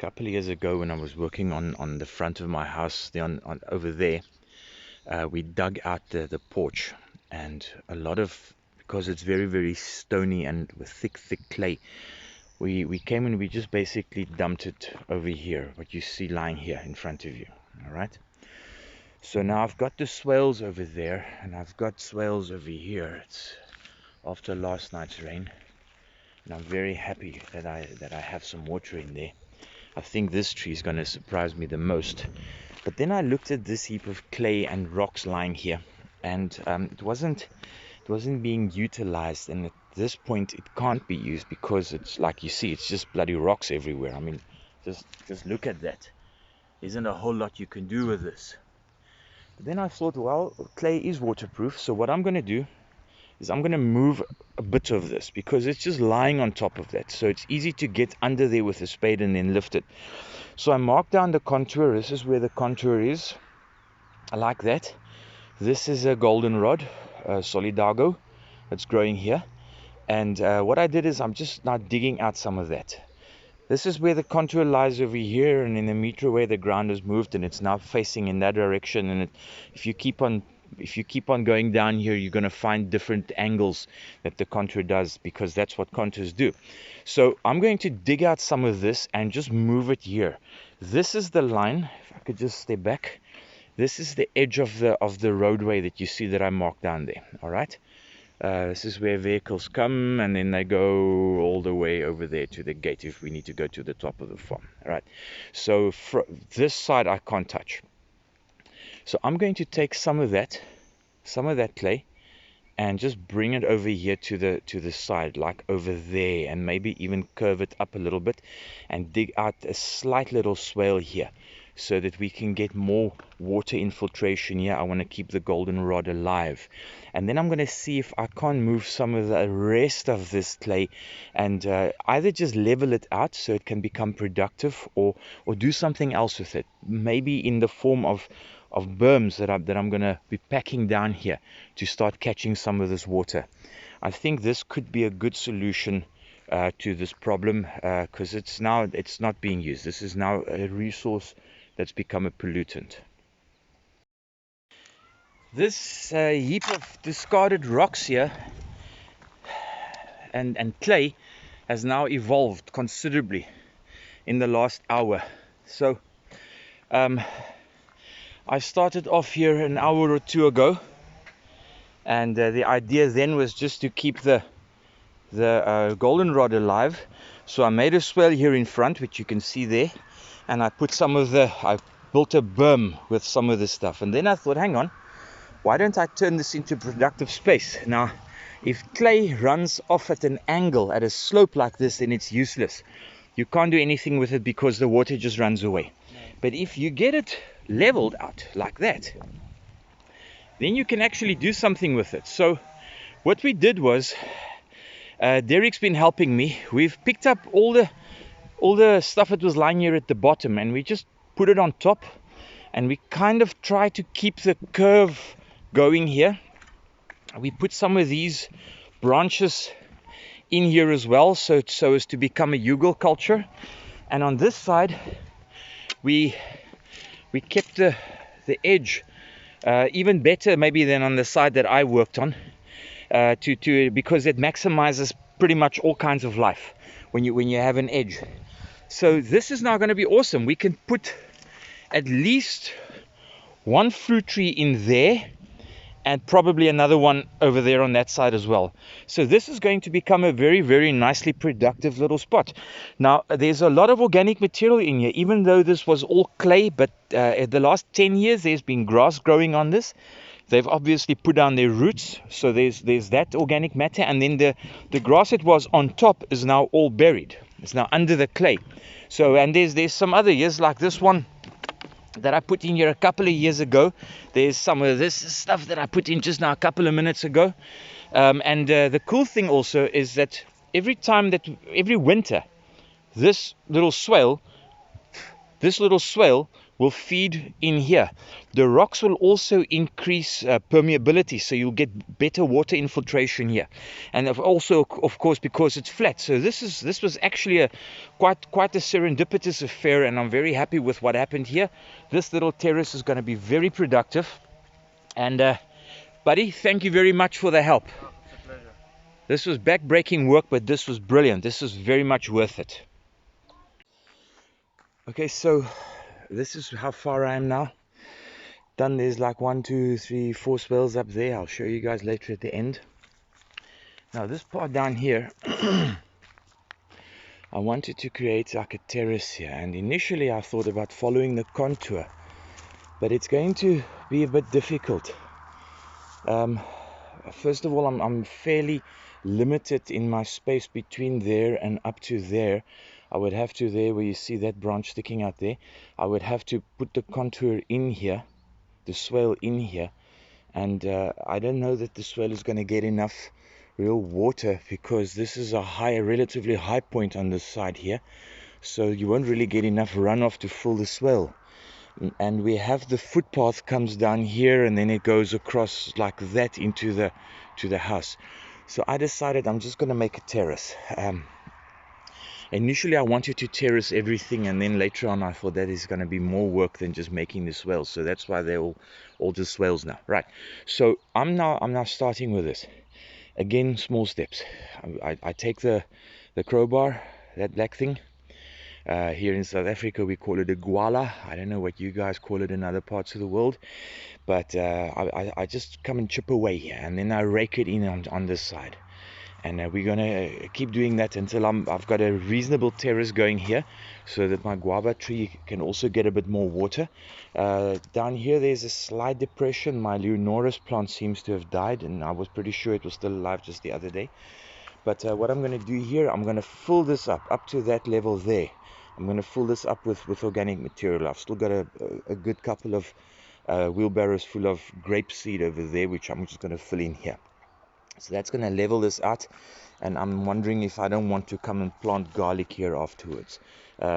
couple of years ago when I was working on the front of my house, over there, we dug out the porch, and because it's very, very stony and with thick clay, we came and we just basically dumped it over here, what you see lying here in front of you. All right. So now I've got the swales over there, and I've got swales over here. It's after last night's rain, and I'm very happy that I have some water in there. I think this tree is going to surprise me the most. But then I looked at this heap of clay and rocks lying here, and it wasn't being utilized. And at this point, it can't be used because it's like you see, it's just bloody rocks everywhere. I mean, just look at that. Isn't a whole lot you can do with this. But then I thought, well, clay is waterproof, so what I'm going to do is I'm going to move a bit of this because it's just lying on top of that. So it's easy to get under there with a spade and then lift it. So I marked down the contour. This is where the contour is. I like that. This is a goldenrod, solidago, that's growing here. And what I did is I'm just now digging out some of that. This is where the contour lies over here, and in a meter away the ground has moved and it's now facing in that direction. And if you keep on going down here, you're going to find different angles that the contour does, because that's what contours do. So I'm going to dig out some of this and just move it here. This is the line. If I could just step back, this is the edge of the roadway that you see that I marked down there. All right. This is where vehicles come, and then they go all the way over there to the gate if we need to go to the top of the farm. All right. So this side I can't touch. So I'm going to take some of that clay and just bring it over here to the side, like over there, and maybe even curve it up a little bit and dig out a slight little swale here so that we can get more water infiltration here. I want to keep the goldenrod alive. And then I'm going to see if I can't move some of the rest of this clay and either just level it out so it can become productive, or do something else with it, maybe in the form of berms that I'm going to be packing down here to start catching some of this water. I think this could be a good solution to this problem, because it's not being used. This is now a resource that's become a pollutant. This heap of discarded rocks here and clay has now evolved considerably in the last hour. So I started off here an hour or two ago, and the idea then was just to keep the goldenrod alive. So I made a swale here in front, which you can see there, and I built a berm with some of this stuff. And then I thought, hang on, why don't I turn this into productive space? Now, if clay runs off at an angle, at a slope like this, then it's useless. You can't do anything with it because the water just runs away. But if you get it leveled out like that, then you can actually do something with it. So what we did was, Derek's been helping me. We've picked up all the stuff that was lying here at the bottom, and we just put it on top, and we kind of try to keep the curve going here. We put some of these branches in here as well, so as to become a hugel culture. And on this side, we kept the edge even better maybe than on the side that I worked on, because it maximizes pretty much all kinds of life when you have an edge. So this is now going to be awesome. We can put at least one fruit tree in there, and probably another one over there on that side as well. So this is going to become a very, very nicely productive little spot. Now, there's a lot of organic material in here, even though this was all clay, but the last 10 years there's been grass growing on this. They've obviously put down their roots, so there's that organic matter, and then the grass that was on top is now all buried. It's now under the clay. So, and there's some other years like this one that I put in here a couple of years ago. There's some of this stuff that I put in just now a couple of minutes ago. And the cool thing also is that every winter, this little swale will feed in here. The rocks will also increase permeability, so you'll get better water infiltration here. And also, of course, because it's flat. So this was actually a quite a serendipitous affair, and I'm very happy with what happened here. This little terrace is going to be very productive. And buddy, thank you very much for the help. It's a pleasure. This was back-breaking work, but this was brilliant. This was very much worth it. Okay, so this is how far I am now. Done. There's like 1, 2, 3, 4 swells up there. I'll show you guys later at the end. Now this part down here, I wanted to create like a terrace here, and initially I thought about following the contour, but it's going to be a bit difficult. First of all, I'm fairly limited in my space between there and up to there. I would have to, there where you see that branch sticking out there, I would have to put the contour in here, the swale in here, and I don't know that the swale is going to get enough real water, because this is a relatively high point on this side here, so you won't really get enough runoff to fill the swale. And we have the footpath comes down here, and then it goes across like that into the house. So I decided I'm just going to make a terrace. Initially I wanted to terrace everything, and then later on I thought that is going to be more work than just making the swales, so that's why they're all just swales now. Right, so I'm now starting with this. Again, small steps. I take the crowbar, that black thing. Here in South Africa we call it a guala. I don't know what you guys call it in other parts of the world, but I just come and chip away here, and then I rake it in on this side. And we're gonna keep doing that until I've got a reasonable terrace going here, so that my guava tree can also get a bit more water. Down here there's a slight depression. My Leonoris plant seems to have died, and I was pretty sure it was still alive just the other day. But what I'm going to do here, I'm going to fill this up to that level there. I'm going to fill this up with organic material. I've still got a good couple of wheelbarrows full of grape seed over there, which I'm just going to fill in here. So that's going to level this out, and I'm wondering if I don't want to come and plant garlic here afterwards.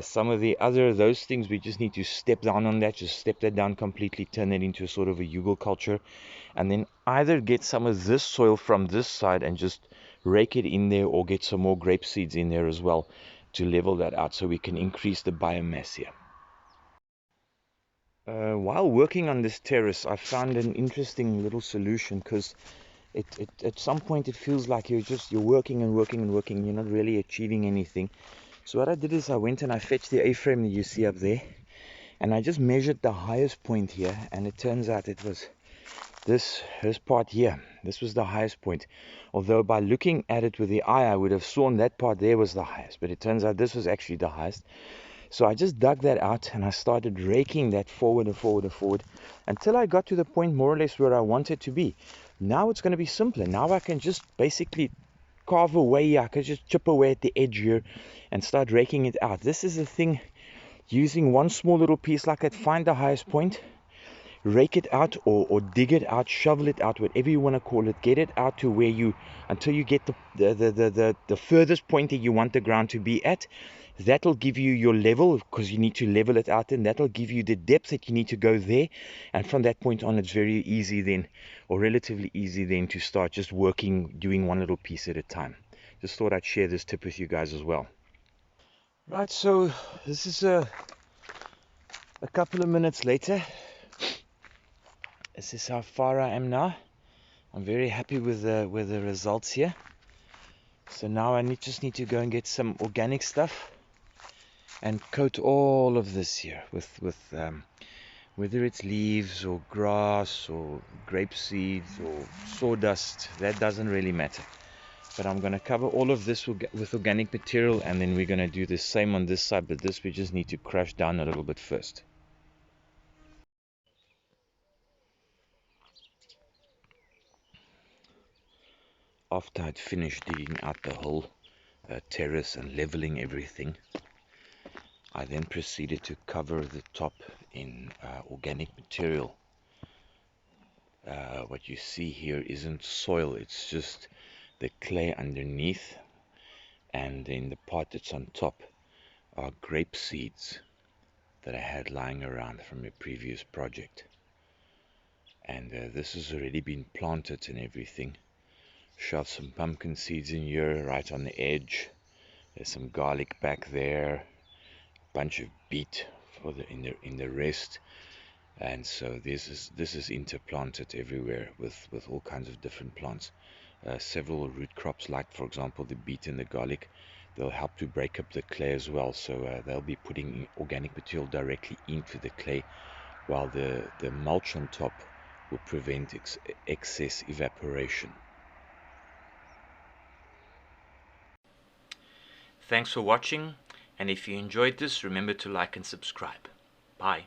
Some of those things we just need to step down on that, just step that down completely, turn it into a sort of a yugal culture, and then either get some of this soil from this side and just rake it in there, or get some more grape seeds in there as well to level that out, so we can increase the biomass here. While working on this terrace, I found an interesting little solution, because at some point it feels like you're working and working and working, you're not really achieving anything. So what I did is I went and I fetched the A-frame that you see up there, and I just measured the highest point here, and it turns out it was this part here. This was the highest point, although by looking at it with the eye I would have sworn that part there was the highest, but it turns out this was actually the highest. So I just dug that out, and I started raking that forward and forward and forward until I got to the point more or less where I wanted to be. Now it's going to be simpler. Now I can just basically carve away. I can just chip away at the edge here and start raking it out. This is the thing, using one small little piece like that, find the highest point, rake it out, or dig it out, shovel it out, whatever you want to call it. Get it out to where until you get the furthest point that you want the ground to be at. That'll give you your level, because you need to level it out, and that'll give you the depth that you need to go there. And from that point on, it's very easy then, or relatively easy then, to start just doing one little piece at a time. Just thought I'd share this tip with you guys as well. Right, so this is a couple of minutes later. This is how far I am now. I'm very happy with the results here. So now I just need to go and get some organic stuff and coat all of this here with whether it's leaves or grass or grape seeds or sawdust. That doesn't really matter. But I'm going to cover all of this with organic material, and then we're going to do the same on this side, but this we just need to crush down a little bit first. After I'd finished digging out the whole terrace and leveling everything, I then proceeded to cover the top in organic material. What you see here isn't soil, it's just the clay underneath, and then the part that's on top are grape seeds that I had lying around from a previous project. And this has already been planted and everything. Shove some pumpkin seeds in here right on the edge. There's some garlic back there, bunch of beet for in the rest. And so this is interplanted everywhere with all kinds of different plants. Several root crops, like for example the beet and the garlic, they'll help to break up the clay as well. So they'll be putting organic material directly into the clay, while the mulch on top will prevent excess evaporation. Thanks for watching, and if you enjoyed this, remember to like and subscribe. Bye.